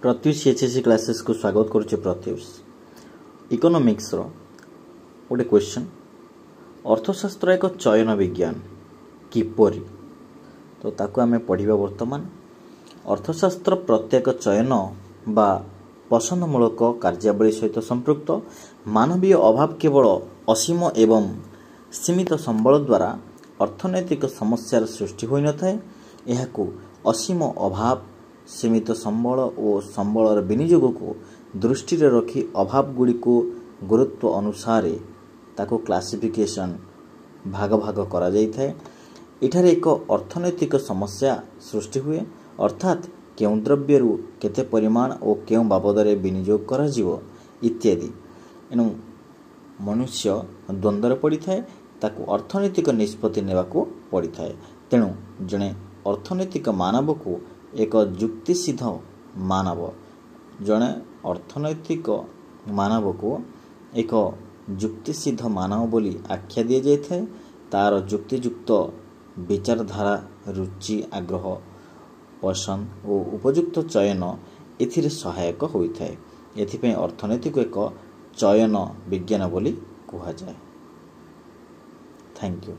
Pratyush HSC classes को स्वागत करुचे। प्रत्युष इकोनॉमिक्स रो गोटे क्वेश्चन, अर्थशास्त्र एक चयन विज्ञान किपरि, तो ताकू आमे पढ़िबा। वर्तमान अर्थशास्त्र प्रत्येक चयन बा पसंदमूलक कार्यावली सहित संपृक्त। मानवीय अभाव केवल असीम एवं सीमित संबल द्वारा अर्थनैतिक समस्यार सृष्टि होई न थाए। एहाकू असीम अभाव, सीमित संबल और संबलर विनियोग को दृष्टि रे रखी अभाव गुड़ी को गुरुत्व अनुसार ताको क्लासिफिकेशन भाग भाग करा जाई थाए। इठारे एक अर्थनैतिक समस्या सृष्टि हुए, अर्थात केउं द्रव्यरू केते परिमाण और केउं बाबदरे विनियोग करा जीवो इत्यादि। एनु मनुष्य द्वंद्वर पड़ी थाए, ताको अर्थनैतिक निष्पत्ति नेबाको पड़ी थाए। तेणु जणे अर्थनैतिक मानव को एक जुक्तिसिद्ध मानव, जणे अर्थनैतिक मानव को एक जुक्तिसिद्ध मानव बोली आख्या दिया जाय थाए। तार जुक्तियुक्त विचारधारा, रुचि, आग्रह, पसंद और उपयुक्त चयन एथिरे सहायक होई थाए। एथिपई अर्थनैतिक एक चयन विज्ञान बोली कुहा जाय। Thank you.